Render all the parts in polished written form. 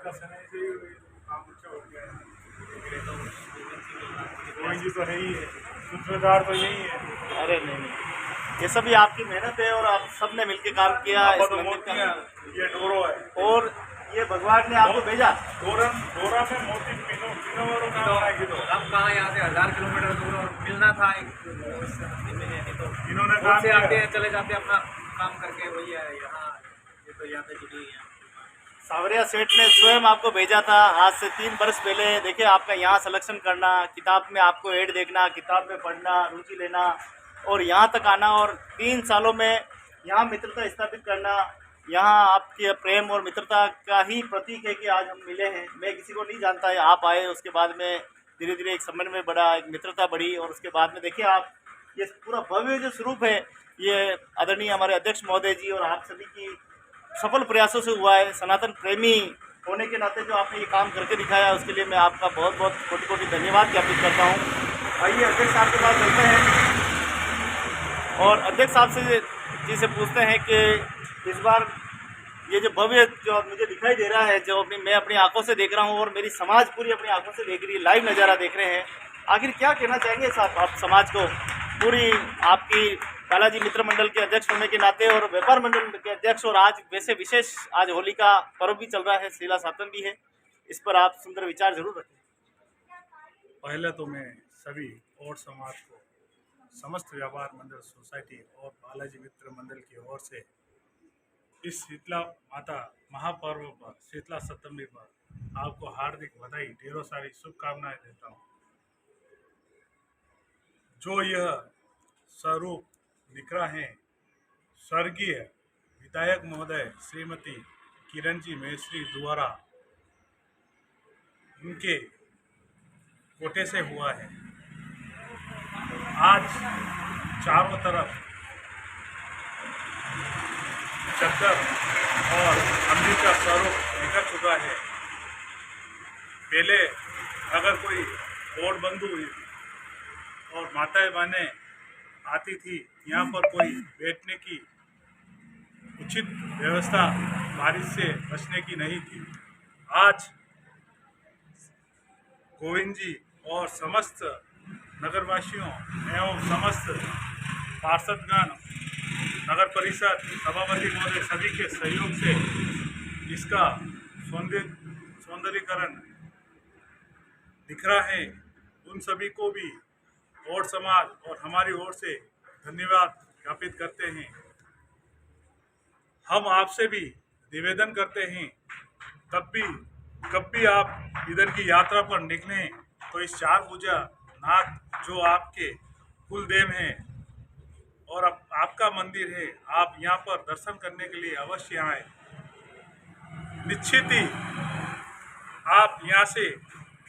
आपका समय से काम अच्छा हो गया है। गोविंद जी तो है ही है, सूत्रधार तो यही है। अरे नहीं नहीं, ये सभी आपकी मेहनत है और आप सब ने मिलकर काम किया आपका इस तो मंदिर मोतियाँ, का। ये डोरो है। और ये भगवान ने आपको भेजा। डोरा में मोती पिनो वालों का बनाएगी तो हम कहाँ यहाँ से 1000 किलोमीटर दूर और मिलना था मिले नहीं तो इन्होंने दूर काम से आते किया। हैं चले जाते हैं अपना काम करके वही है यहाँ ये तो यहाँ पे जुड़ी है। सावरिया सेठ ने स्वयं आपको भेजा था आज से 3 वर्ष पहले। देखिए आपका यहाँ सिलेक्शन करना, किताब में आपको ऐड देखना, किताब में पढ़ना, रुचि लेना और यहाँ तक आना और 3 सालों में यहाँ मित्रता स्थापित करना, यहाँ आपके प्रेम और मित्रता का ही प्रतीक है कि आज हम मिले हैं। मैं किसी को नहीं जानता है, आप आए उसके बाद में धीरे धीरे एक संबंध में बढ़ा, एक मित्रता बढ़ी और उसके बाद में देखिए आप ये पूरा भव्य जो स्वरूप है ये आदरणीय हमारे अध्यक्ष महोदय जी और आप सभी की सफल प्रयासों से हुआ है। सनातन प्रेमी होने के नाते जो आपने ये काम करके दिखाया उसके लिए मैं आपका बहुत बहुत कोटि कोटि धन्यवाद ज्ञापित करता हूँ। आइए अध्यक्ष साहब के पास चलते हैं और अध्यक्ष साहब से जी से पूछते हैं कि इस बार ये जो भव्य जो मुझे दिखाई दे रहा है, जो मैं अपनी आंखों से देख रहा हूँ और मेरी समाज पूरी अपनी आंखों से देख रही है, लाइव नज़ारा देख रहे हैं, आखिर क्या कहना चाहेंगे साहब आप समाज को? पूरी आपकी बालाजी मित्र मंडल के अध्यक्ष होने के नाते और व्यापार मंडल के अध्यक्ष, और आज वैसे विशेष आज होली का पर्व भी चल रहा है, शीला सातम भी है, इस पर आप सुंदर विचार जरूर रखें। पहले तो मैं सभी और समाज को, समस्त व्यापार मंडल सोसाइटी और बालाजी मित्र मंडल की ओर से इस शीतला माता महापर्व पर, शीतला सप्तमी पर आपको हार्दिक बधाई, ढेरों सारी शुभकामनाएं देता हूँ। जो यह स्वरूप निखरा है, स्वर्गीय विधायक महोदय श्रीमती किरण जी मेश्री द्वारा उनके कोटे से हुआ है। आज चारों तरफ चद्दर और मंदिर का स्वरूप निकल चुका है। पहले अगर कोई और बंधु और माताएं बहनें आती थी, यहाँ पर कोई बैठने की उचित व्यवस्था बारिश से बचने की नहीं थी। आज गोविंद जी और समस्त नगरवासियों एवं समस्त पार्षदगण, नगर परिषद सभापति महोदय सभी के सहयोग से इसका सौंदर्यीकरण दिख रहा है। उन सभी को भी और समाज और हमारी ओर से धन्यवाद ज्ञापित करते हैं। हम आपसे भी निवेदन करते हैं, कब भी आप इधर की यात्रा पर निकलें तो इस चार भुजा नाथ जो आपके कुलदेव हैं और आपका मंदिर है, आप यहाँ पर दर्शन करने के लिए अवश्य आएं। निश्चित ही आप यहाँ से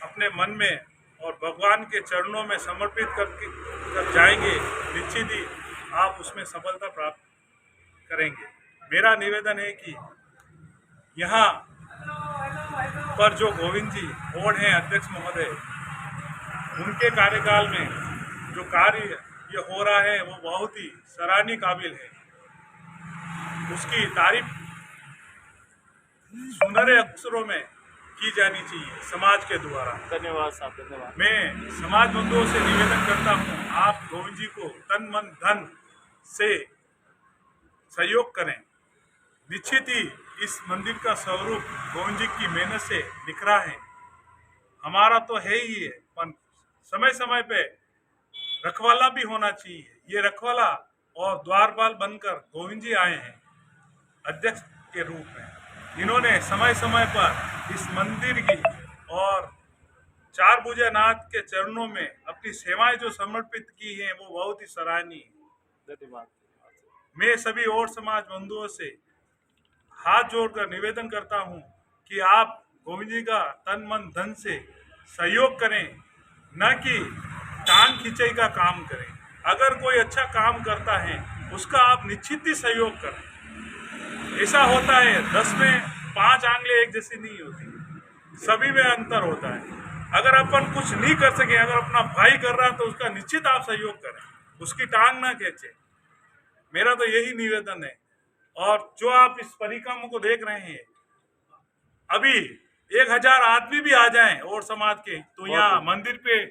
अपने मन में और भगवान के चरणों में समर्पित कर जाएंगे, निश्चित ही आप उसमें सफलता प्राप्त करेंगे। मेरा निवेदन है कि यहाँ पर जो गोविंद जी बोर्ड हैं अध्यक्ष महोदय, उनके कार्यकाल में जो कार्य ये हो रहा है वो बहुत ही सराहनीय काबिल है। उसकी तारीफ सुनहरे अक्षरों में की जानी चाहिए समाज के द्वारा। धन्यवाद साहब, धन्यवाद। मैं समाज बंधुओं से निवेदन करता हूँ, आप गोविंद जी को तन मन धन से सहयोग करें। निश्चित ही इस मंदिर का स्वरूप गोविंद जी की मेहनत से निखरा है। हमारा तो है ही है, पर समय समय पे रखवाला भी होना चाहिए। ये रखवाला और द्वारपाल बनकर गोविंद जी आए हैं अध्यक्ष के रूप में। इन्होंने समय समय पर इस मंदिर की और चार भुजा नाथ के चरणों में अपनी सेवाएं जो समर्पित की हैं वो बहुत ही सराहनीय है। धन्यवाद। मैं सभी और समाज बंधुओं से हाथ जोड़कर निवेदन करता हूं कि आप गोविंद जी का तन मन धन से सहयोग करें, न कि टांग खिंचाई का काम करें। अगर कोई अच्छा काम करता है उसका आप निश्चित ही सहयोग करें। ऐसा होता है 10 में 5 आंगलें एक जैसी नहीं होती, सभी में अंतर होता है। अगर अपन कुछ नहीं कर सके, अगर अपना भाई कर रहा है तो उसका निश्चित आप सहयोग करें, उसकी टांग ना खींचे। मेरा तो यही निवेदन है। और जो आप इस परिक्रम को देख रहे हैं, अभी 1000 आदमी भी आ जाएं और समाज के तो यहाँ मंदिर पे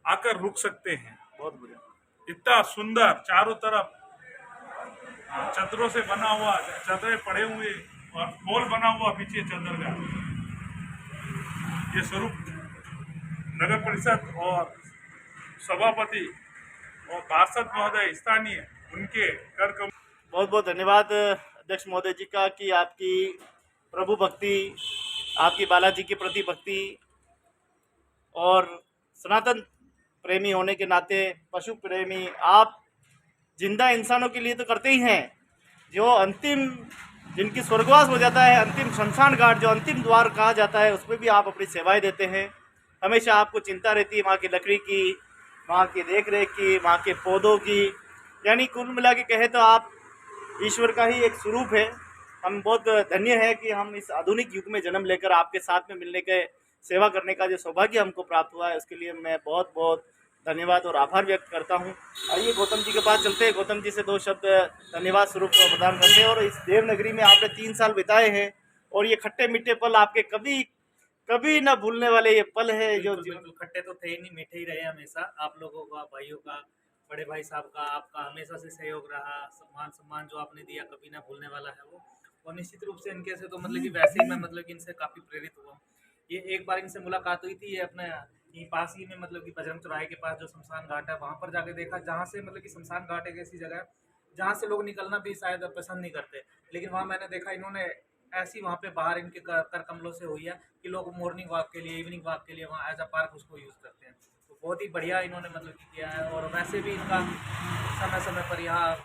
आकर रुक सकते हैं। बहुत बढ़िया। इतना सुंदर चारों तरफ चदरों से बना हुआ, चदरें पड़े हुए और पोल बना हुआ पीछे चदर का। ये स्वरूप नगर परिषद और सभापति और पार्षद महोदय स्थानीय उनके कर कम। बहुत बहुत धन्यवाद अध्यक्ष महोदय जी का कि आपकी प्रभु भक्ति, आपकी बालाजी के प्रति भक्ति और सनातन प्रेमी होने के नाते, पशु प्रेमी, आप जिंदा इंसानों के लिए तो करते ही हैं, जो अंतिम जिनकी स्वर्गवास हो जाता है, अंतिम शमशान घाट जो अंतिम द्वार कहा जाता है, उसमें भी आप अपनी सेवाएं देते हैं। हमेशा आपको चिंता रहती है वहाँ की लकड़ी की, वहाँ की देख रेख की, वहाँ के पौधों की, यानी कुल मिला के कहे तो आप ईश्वर का ही एक स्वरूप है। हम बहुत धन्य है कि हम इस आधुनिक युग में जन्म लेकर आपके साथ में मिलने के सेवा करने का जो सौभाग्य हमको प्राप्त हुआ है, उसके लिए मैं बहुत बहुत धन्यवाद और आभार व्यक्त करता हूँ। आइए गौतम जी के पास चलते हैं, गौतम जी से दो शब्द धन्यवाद स्वरूप प्रदान करते हैं। और इस देवनगरी में आपने 3 साल बिताए हैं और ये खट्टे मीठे पल आपके कभी कभी न भूलने वाले ये पल है। जो बिल्कुल खट्टे तो थे ही नहीं, मीठे ही रहे हमेशा। आप लोगों का, भाइयों का, बड़े भाई साहब का, आपका हमेशा से सहयोग रहा, सम्मान जो आपने दिया कभी ना भूलने वाला है वो। और निश्चित रूप से इनके से तो मतलब कि वैसे ही मैं मतलब कि इनसे काफ़ी प्रेरित हुआ। ये एक बार इनसे मुलाकात हुई थी, ये अपने यहीं पास ही में मतलब कि बजरंग चौराहे के पास जो शमशान घाट है वहाँ पर जाके देखा, जहाँ से मतलब कि शमशान घाट एक ऐसी जगह है जहाँ से लोग निकलना भी शायद पसंद नहीं करते, लेकिन वहाँ मैंने देखा इन्होंने ऐसी वहाँ पे बाहर इनके कर कमलों से हुई है कि लोग मॉर्निंग वॉक के लिए, इवनिंग वॉक के लिए वहाँ एज अ पार्क उसको यूज़ करते हैं। तो बहुत ही बढ़िया इन्होंने मतलब कि किया है। और वैसे भी इनका समय समय पर यहाँ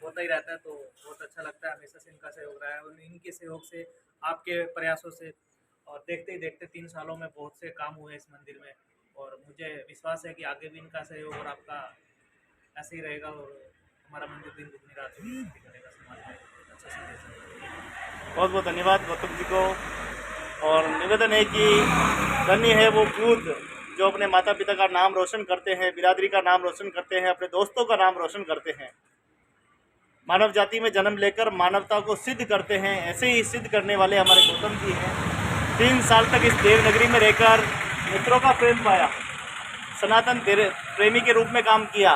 होता ही रहता है, तो बहुत अच्छा लगता है। हमेशा से इनका सहयोग रहा है और इनके सहयोग से, आपके प्रयासों से, और देखते ही देखते 3 सालों में बहुत से काम हुए इस मंदिर में। और मुझे विश्वास है कि आगे भी इनका सहयोग और आपका ऐसे ही रहेगा और हमारा मंदिर दिन दुगनी रात चौगुनी तरक्की करेगा, समाज में अच्छा संदेश है। बहुत बहुत धन्यवाद गौतम जी को। और निवेदन है कि धन्य है वो पूत जो अपने माता पिता का नाम रोशन करते हैं, बिरादरी का नाम रोशन करते हैं, अपने दोस्तों का नाम रोशन करते हैं, मानव जाति में जन्म लेकर मानवता को सिद्ध करते हैं। ऐसे ही सिद्ध करने वाले हमारे गौतम जी हैं। 3 साल तक इस देवनगरी में रहकर मित्रों का प्रेम पाया, सनातन प्रेमी के रूप में काम किया।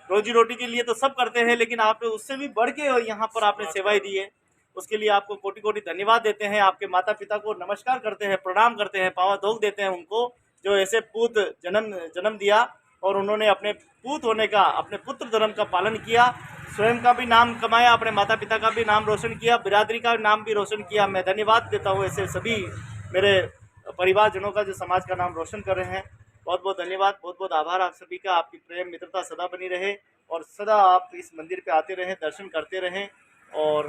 रोजी रोटी के लिए तो सब करते हैं, लेकिन आपने उससे भी बढ़ के और यहाँ पर आपने सेवाएं दी है, उसके लिए आपको कोटि कोटि धन्यवाद देते हैं। आपके माता पिता को नमस्कार करते हैं, प्रणाम करते हैं, पावा धोक देते हैं उनको, जो ऐसे पूत जन्म दिया और उन्होंने अपने पूत होने का, अपने पुत्र धर्म का पालन किया, स्वयं का भी नाम कमाया, अपने माता पिता का भी नाम रोशन किया, बिरादरी का नाम भी रोशन किया। मैं धन्यवाद देता हूँ ऐसे सभी मेरे परिवारजनों का जो समाज का नाम रोशन कर रहे हैं। बहुत बहुत धन्यवाद, बहुत बहुत आभार आप सभी का। आपकी प्रेम मित्रता सदा बनी रहे और सदा आप इस मंदिर पे आते रहें, दर्शन करते रहें। और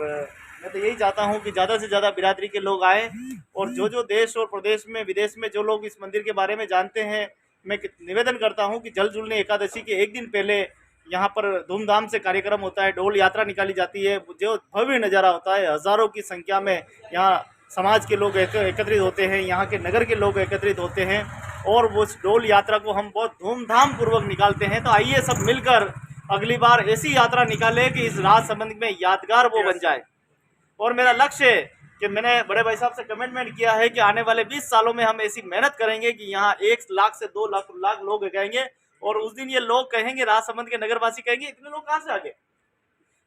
मैं तो यही चाहता हूँ कि ज़्यादा से ज़्यादा बिरादरी के लोग आए और जो देश और प्रदेश में, विदेश में जो लोग इस मंदिर के बारे में जानते हैं, मैं निवेदन करता हूँ कि जल जुलने एकादशी के 1 दिन पहले यहाँ पर धूमधाम से कार्यक्रम होता है, ढोल यात्रा निकाली जाती है, जो भव्य नज़ारा होता है। हज़ारों की संख्या में यहाँ समाज के लोग एकत्रित होते हैं, यहाँ के नगर के लोग एकत्रित होते हैं और वो डोल यात्रा को हम बहुत धूमधाम पूर्वक निकालते हैं। तो आइए सब मिलकर अगली बार ऐसी यात्रा निकालें कि इस राजसमंद में यादगार वो बन जाए। और मेरा लक्ष्य है कि मैंने बड़े भाई साहब से कमिटमेंट किया है कि आने वाले 20 सालों में हम ऐसी मेहनत करेंगे कि यहाँ 1 लाख से 2 लाख लोग आएंगे और उस दिन ये लोग कहेंगे, राजसमंद के नगरवासी कहेंगे, इतने लोग कहाँ से आ गए,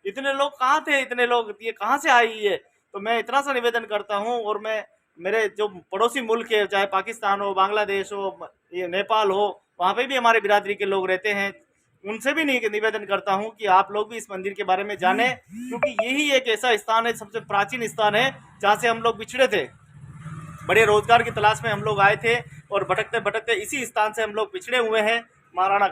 इतने लोग कहाँ थे, इतने लोग ये कहाँ से आई है। तो मैं इतना सा निवेदन करता हूँ। और मैं मेरे जो पड़ोसी मुल्क है, चाहे पाकिस्तान हो, बांग्लादेश हो, ये नेपाल हो, वहाँ पे भी हमारे बिरादरी के लोग रहते हैं, उनसे भी निवेदन करता हूँ कि आप लोग भी इस मंदिर के बारे में जानें, क्योंकि यही एक ऐसा स्थान है, सबसे प्राचीन स्थान है, जहाँ से हम लोग बिछड़े थे। बड़े रोजगार की तलाश में हम लोग आए थे और भटकते भटकते इसी स्थान से हम लोग पिछड़े हुए हैं। महाराणा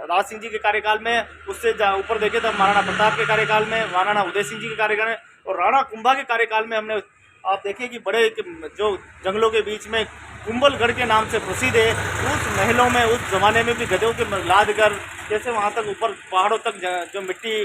राज सिंह जी के कार्यकाल में, उससे ऊपर देखे तो महाराणा प्रताप के कार्यकाल में, महाराणा उदय सिंह जी के कार्यकाल में और राणा कुंभा के कार्यकाल में हमने, आप देखिए कि बड़े जो जंगलों के बीच में कुंभलगढ़ के नाम से प्रसिद्ध है, उस महलों में उस ज़माने में भी गधों के लाद कर जैसे वहाँ तक ऊपर पहाड़ों तक जो मिट्टी,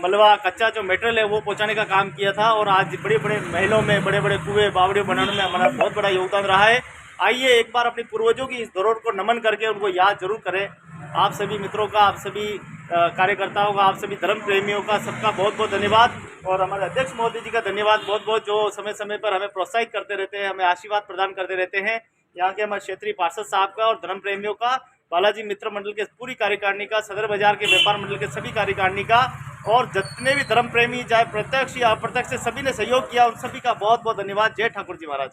मलबा, कच्चा जो मटेरियल है वो पहुँचाने का काम किया था। और आज बड़े बड़े महलों में, बड़े बड़े कुएँ बावड़े बनाने में हमारा बहुत बड़ा योगदान रहा है। आइए एक बार अपने पूर्वजों की इस धरोहर को नमन करके उनको याद जरूर करें। आप सभी मित्रों का, आप सभी कार्यकर्ताओं का, आप सभी धर्म प्रेमियों का सबका बहुत बहुत धन्यवाद। और हमारे अध्यक्ष महोदय जी का धन्यवाद बहुत बहुत, जो समय समय पर हमें प्रोत्साहित करते रहते हैं, हमें आशीर्वाद प्रदान करते रहते हैं। यहाँ के हमारे क्षेत्रीय पार्षद साहब का और धर्म प्रेमियों का, बालाजी मित्र मंडल के पूरी कार्यकारिणी का, सदर बाजार के व्यापार मंडल के सभी कार्यकारिणी का, और जितने भी धर्म प्रेमी चाहे प्रत्यक्ष या अप्रत्यक्ष से सभी ने सहयोग किया, उन सभी का बहुत बहुत धन्यवाद। जय ठाकुर जी महाराज।